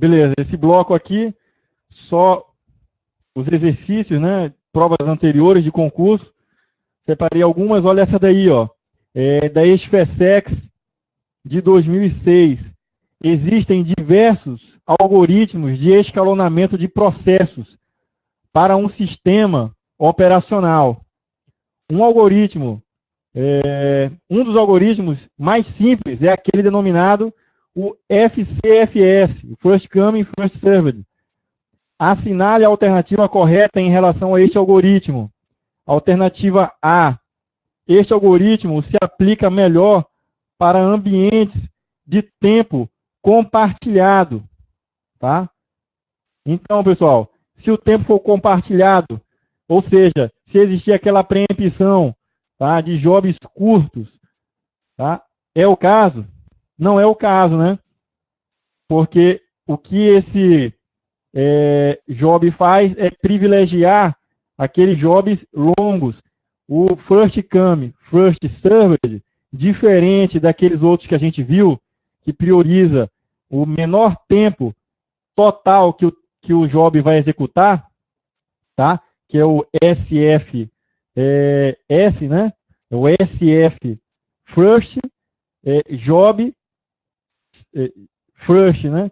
Beleza, esse bloco aqui, só os exercícios, né? Provas anteriores de concurso. Separei algumas, olha essa daí, ó. Da ESFESEX de 2006. Existem diversos algoritmos de escalonamento de processos para um sistema operacional. Um dos algoritmos mais simples é aquele denominado o FCFS, First Come, First Served. Assinale a alternativa correta em relação a este algoritmo. Alternativa A. Este algoritmo se aplica melhor para ambientes de tempo compartilhado. Tá? Então, pessoal, se o tempo for compartilhado, ou seja, se existir aquela preempção, tá, de jobs curtos, tá? É o caso? Não é o caso, né? Porque o que esse job faz é privilegiar aqueles jobs longos. O first come, first served, diferente daqueles outros que a gente viu, que prioriza o menor tempo total que o job vai executar, tá? Que é o SF, né? O SF first, job first, né?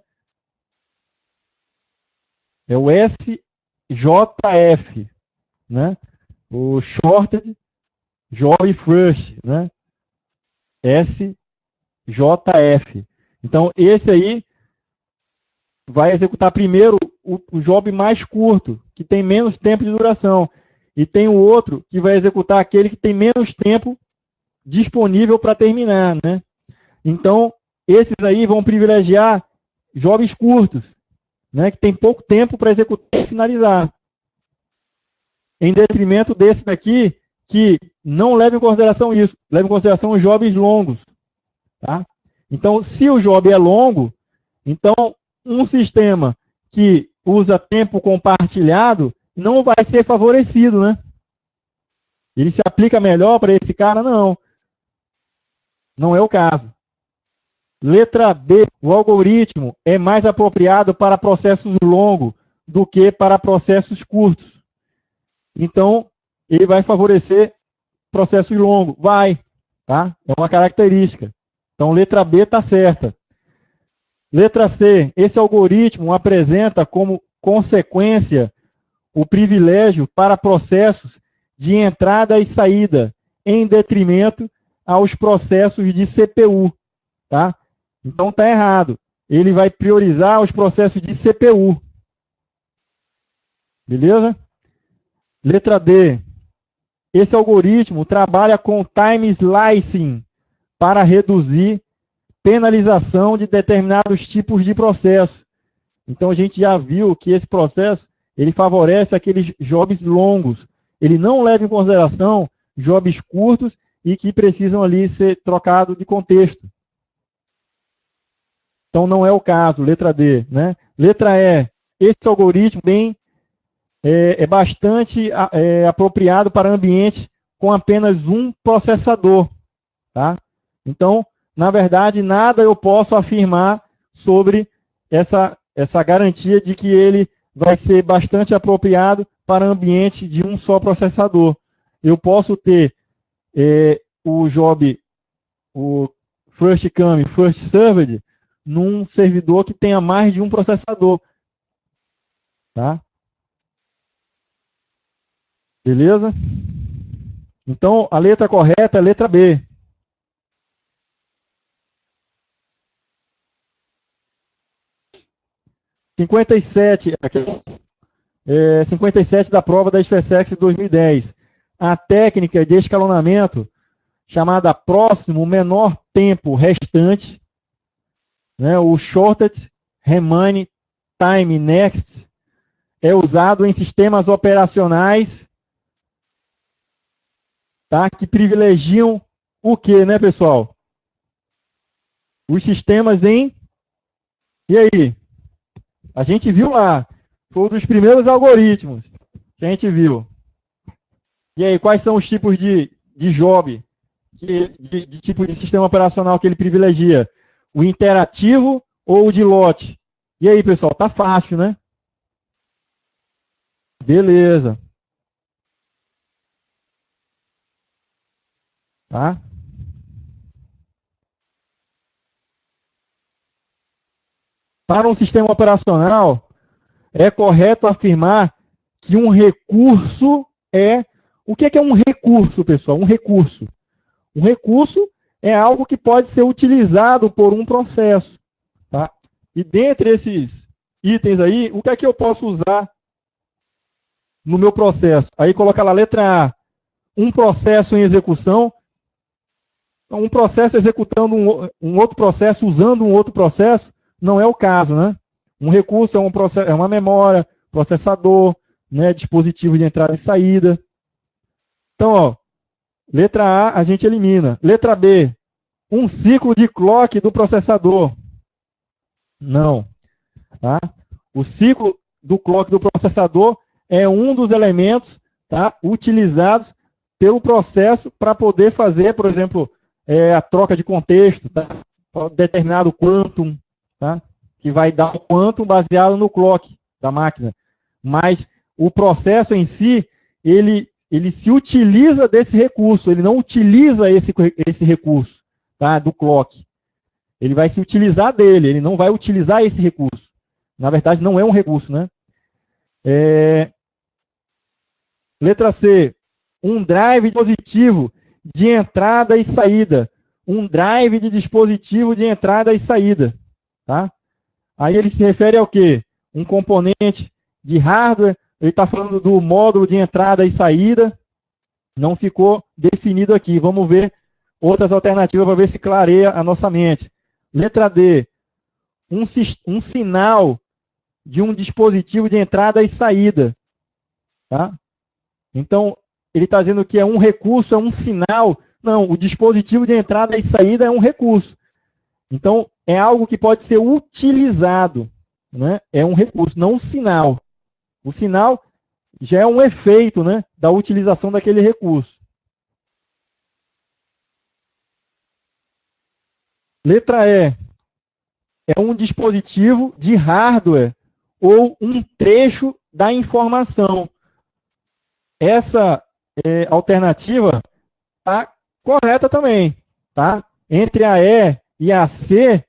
É o SJF, né? O shorted job first, né? SJF. Então, esse aí vai executar primeiro o job mais curto, que tem menos tempo de duração. E tem o outro que vai executar aquele que tem menos tempo disponível para terminar, né? Então, esses aí vão privilegiar jobs curtos, né, que tem pouco tempo para executar e finalizar. Em detrimento desse daqui, que não leva em consideração isso, leva em consideração os jobs longos. Tá? Então, se o job é longo, então um sistema que usa tempo compartilhado não vai ser favorecido, né? Ele se aplica melhor para esse cara? Não. Não é o caso. Letra B, o algoritmo é mais apropriado para processos longos do que para processos curtos. Então, ele vai favorecer processos longos. Vai, tá? É uma característica. Então, letra B está certa. Letra C, esse algoritmo apresenta como consequência o privilégio para processos de entrada e saída, em detrimento aos processos de CPU, tá? Então está errado. Ele vai priorizar os processos de CPU. Beleza? Letra D. Esse algoritmo trabalha com time slicing para reduzir penalização de determinados tipos de processo. Então a gente já viu que esse processo ele favorece aqueles jobs longos. Ele não leva em consideração jobs curtos e que precisam ali ser trocados de contexto. Então, não é o caso, letra D. Né? Letra E, esse algoritmo é bastante apropriado para ambiente com apenas um processador. Tá? Então, na verdade, nada eu posso afirmar sobre essa garantia de que ele vai ser bastante apropriado para ambiente de um só processador. Eu posso ter o job, o first come, first served, num servidor que tenha mais de um processador. Tá? Beleza? Então, a letra correta é a letra B. (57) 57 da prova da SFSEX 2010. A técnica de escalonamento, chamada próximo menor tempo restante, né, o Shortest Remaining Time Next, é usado em sistemas operacionais, tá, que privilegiam o que, né, pessoal? Os sistemas em... E aí? A gente viu lá, foi um dos primeiros algoritmos que a gente viu. E aí, quais são os tipos de job, de tipo de sistema operacional que ele privilegia? O interativo ou o de lote? E aí, pessoal, tá fácil, né? Beleza. Tá? Para um sistema operacional, é correto afirmar que um recurso é... O que é um recurso, pessoal? Um recurso. Um recurso é algo que pode ser utilizado por um processo. Tá? E dentre esses itens aí, o que é que eu posso usar no meu processo? Aí coloca lá, letra A, um processo em execução, um processo executando um outro processo, usando um outro processo, não é o caso, né? Um recurso é uma memória, processador, né, dispositivo de entrada e saída. Então, ó, letra A a gente elimina. Letra B, um ciclo de clock do processador. Não. Tá? O ciclo do clock do processador é um dos elementos, tá, utilizados pelo processo para poder fazer, por exemplo, a troca de contexto, tá? Determinado quantum, tá? Que vai dar o quantum baseado no clock da máquina. Mas o processo em si, ele se utiliza desse recurso, ele não utiliza esse recurso, tá, do clock. Ele vai se utilizar dele, ele não vai utilizar esse recurso. Na verdade, não é um recurso, né? Letra C, um drive positivo de entrada e saída. Um drive de dispositivo de entrada e saída. Tá? Aí ele se refere ao quê? Um componente de hardware, ele está falando do módulo de entrada e saída, não ficou definido aqui. Vamos ver outras alternativas para ver se clareia a nossa mente. Letra D, um sinal de um dispositivo de entrada e saída. Tá? Então, ele está dizendo que é um recurso, é um sinal. Não, o dispositivo de entrada e saída é um recurso. Então, é algo que pode ser utilizado. Né? É um recurso, não um sinal. O sinal já é um efeito, né, da utilização daquele recurso. Letra E. É um dispositivo de hardware ou um trecho da informação. Essa alternativa está correta também. Tá? Entre a E e a C,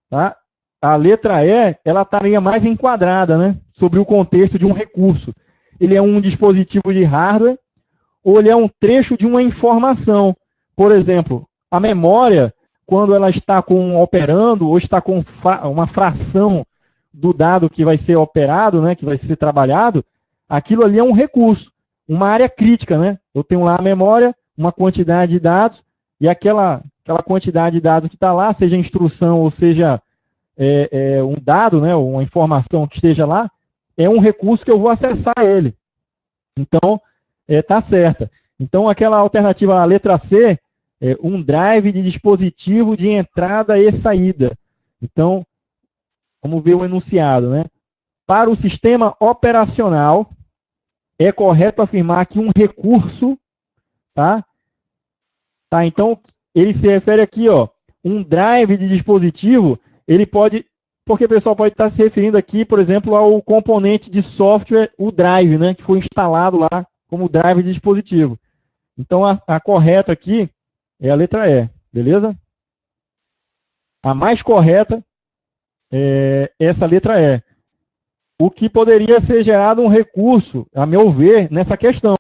tá? A letra E ela estaria mais enquadrada, né, sobre o contexto de um recurso. Ele é um dispositivo de hardware ou ele é um trecho de uma informação. Por exemplo, a memória, quando ela está operando ou está com uma fração do dado que vai ser operado, né, que vai ser trabalhado, aquilo ali é um recurso, uma área crítica. Né? Eu tenho lá a memória, uma quantidade de dados, e aquela quantidade de dados que está lá, seja instrução ou seja um dado, né, uma informação que esteja lá, é um recurso que eu vou acessar ele. Então, está certa. Então, aquela alternativa, a letra C, um drive de dispositivo de entrada e saída. Então, vamos ver o enunciado, né? Para o sistema operacional, é correto afirmar que um recurso, tá? Então, ele se refere aqui, ó, um drive de dispositivo, ele pode, porque o pessoal pode estar se referindo aqui, por exemplo, ao componente de software, o drive, né, que foi instalado lá como drive de dispositivo. Então, a correta aqui é a letra E, beleza? A mais correta é essa letra E. O que poderia ser gerado um recurso, a meu ver, nessa questão,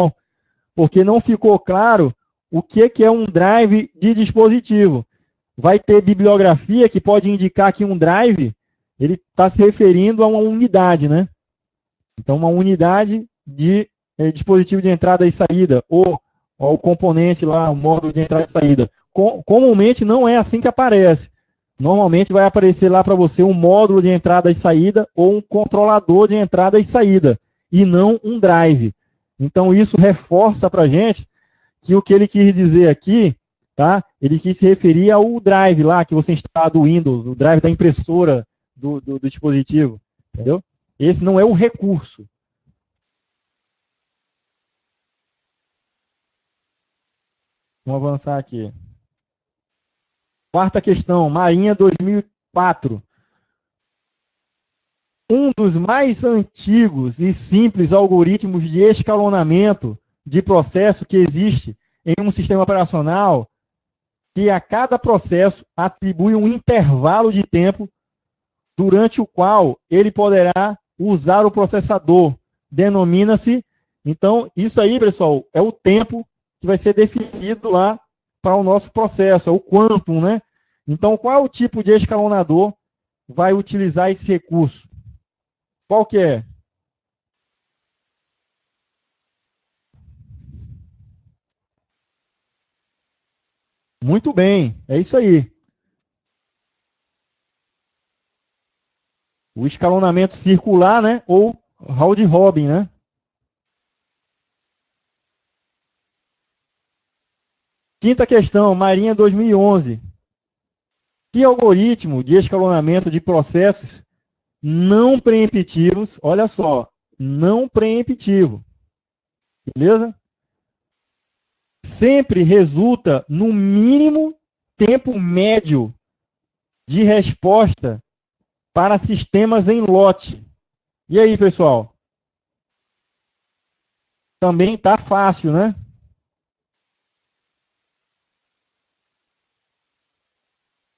porque não ficou claro o que é um drive de dispositivo. Vai ter bibliografia que pode indicar que um drive ele está se referindo a uma unidade, né? Então, uma unidade de dispositivo de entrada e saída, ou o componente lá, o módulo de entrada e saída. Comumente não é assim que aparece. Normalmente vai aparecer lá para você um módulo de entrada e saída ou um controlador de entrada e saída, e não um drive. Então, isso reforça para a gente que o que ele quis dizer aqui, tá? Ele quis se referir ao drive lá que você instala do Windows, o drive da impressora do dispositivo, entendeu? Esse não é o recurso. Vamos avançar aqui. Quarta questão, Marinha 2004. Um dos mais antigos e simples algoritmos de escalonamento de processo que existe em um sistema operacional, que a cada processo atribui um intervalo de tempo durante o qual ele poderá usar o processador. Denomina-se, então, isso aí, pessoal, é o tempo que vai ser definido lá para o nosso processo, é o quantum, né? Então, qual é o tipo de escalonador vai utilizar esse recurso? Qual que é? Muito bem, é isso aí. O escalonamento circular, né? Ou round robin, né? Quinta questão, Marinha 2011. Que algoritmo de escalonamento de processos não preemptivos, olha só, não preemptivo, beleza? Sempre resulta no mínimo tempo médio de resposta para sistemas em lote. E aí, pessoal? Também está fácil, né?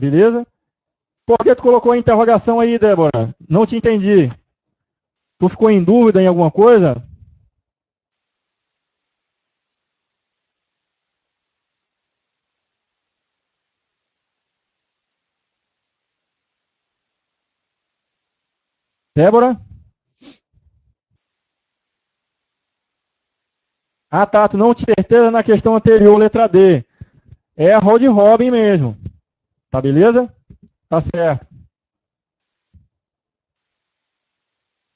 Beleza? Por que tu colocou a interrogação aí, Débora? Não te entendi. Tu ficou em dúvida em alguma coisa? Débora? Ah, tá. Tu não tinha certeza na questão anterior, letra D. É a round robin mesmo. Tá beleza? Tá certo.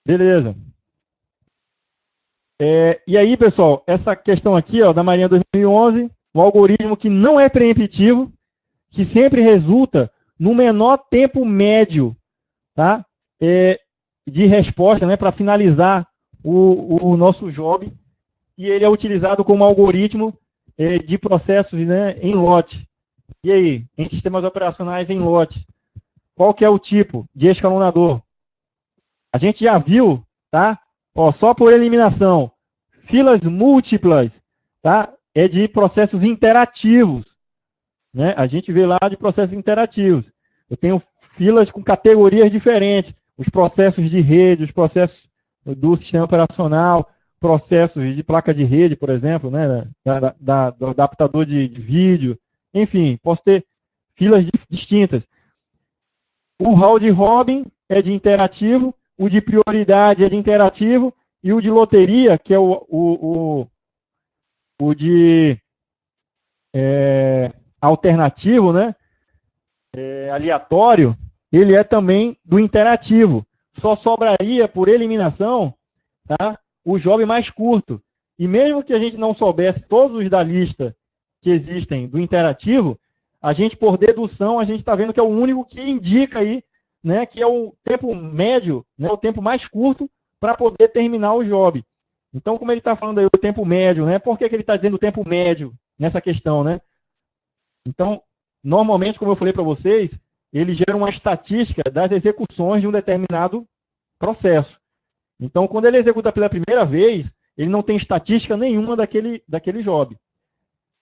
Beleza. E aí, pessoal, essa questão aqui, ó, da Marinha 2011, um algoritmo que não é preemptivo, que sempre resulta no menor tempo médio, tá? De resposta, né, para finalizar o nosso job, e ele é utilizado como algoritmo de processos, né, em lote. E aí, em sistemas operacionais em lote, qual que é o tipo de escalonador? A gente já viu, tá? Ó, só por eliminação, filas múltiplas, tá? É de processos interativos, né? A gente vê lá de processos interativos. Eu tenho filas com categorias diferentes, os processos de rede, os processos do sistema operacional, processos de placa de rede, por exemplo, né? Do adaptador de vídeo, enfim, posso ter filas distintas. O round robin é de interativo, o de prioridade é de interativo, e o de loteria, que é o de alternativo, né? Aleatório, ele é também do interativo. Só sobraria, por eliminação, tá? O job mais curto. E mesmo que a gente não soubesse todos os da lista que existem do interativo, a gente, por dedução, a gente está vendo que é o único que indica aí, né, que é o tempo médio, né, o tempo mais curto para poder terminar o job. Então, como ele está falando aí o tempo médio, né, por que ele está dizendo o tempo médio nessa questão, né? Então, normalmente, como eu falei para vocês, ele gera uma estatística das execuções de um determinado processo. Então, quando ele executa pela primeira vez, ele não tem estatística nenhuma daquele job.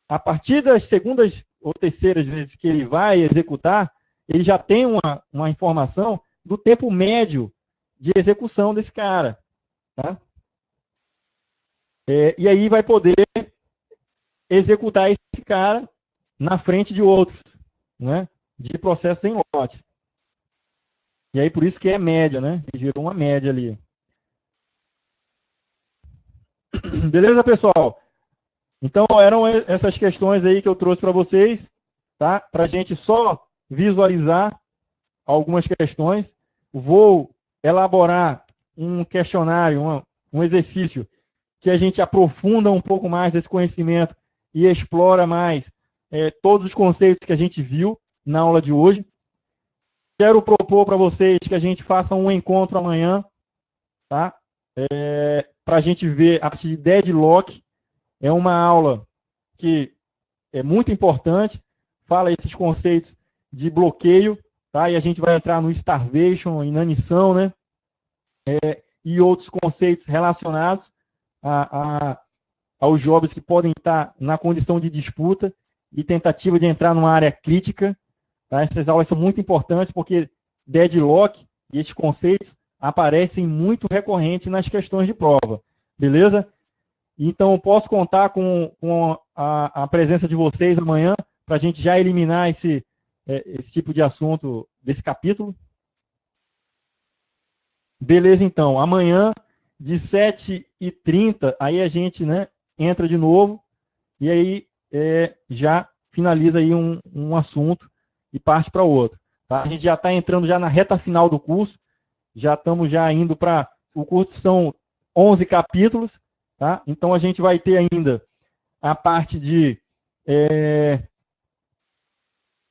A partir das segundas ou terceiras vezes que ele vai executar, ele já tem uma informação do tempo médio de execução desse cara. Tá? E aí vai poder executar esse cara na frente de outros, né? De processos em lote. E aí por isso que é média, né? Ele gerou uma média ali. Beleza, pessoal? Então eram essas questões aí que eu trouxe para vocês, tá? Para a gente só visualizar algumas questões. Vou elaborar um questionário, um exercício que a gente aprofunda um pouco mais esse conhecimento e explora mais todos os conceitos que a gente viu na aula de hoje. Quero propor para vocês que a gente faça um encontro amanhã, tá? Para a gente ver a partir de deadlock. É uma aula que é muito importante, fala esses conceitos de bloqueio, tá? E a gente vai entrar no starvation, inanição, né? e outros conceitos relacionados aos jovens que podem estar na condição de disputa e tentativa de entrar numa área crítica. Tá? Essas aulas são muito importantes porque deadlock e esses conceitos aparecem muito recorrentes nas questões de prova. Beleza? Então, eu posso contar com a presença de vocês amanhã para a gente já eliminar esse tipo de assunto desse capítulo. Beleza, então. Amanhã, de 7h30, aí a gente, né, entra de novo e aí já finaliza aí um assunto e parte para outro. Tá? A gente já está entrando já na reta final do curso, já estamos já indo para... O curso são 11 capítulos, tá? Então a gente vai ter ainda a parte de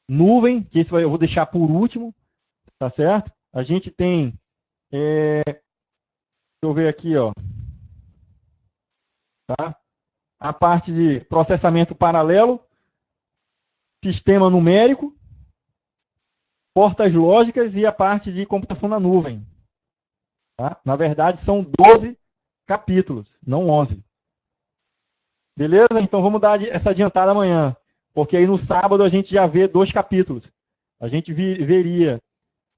nuvem, que esse eu vou deixar por último, tá certo? A gente tem... deixa eu ver aqui, ó. Tá? A parte de processamento paralelo, sistema numérico, portas lógicas e a parte de computação na nuvem. Tá? Na verdade, são 12 capítulos, não 11. Beleza? Então vamos dar essa adiantada amanhã, porque aí no sábado a gente já vê 2 capítulos. A gente veria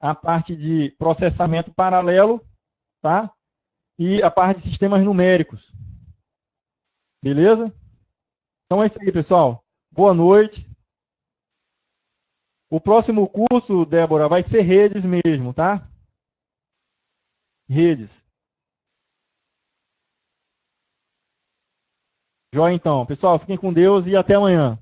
a parte de processamento paralelo, tá? E a parte de sistemas numéricos. Beleza? Então é isso aí, pessoal. Boa noite. O próximo curso, Débora, vai ser redes mesmo, tá? Redes. Joia, então. Pessoal, fiquem com Deus e até amanhã.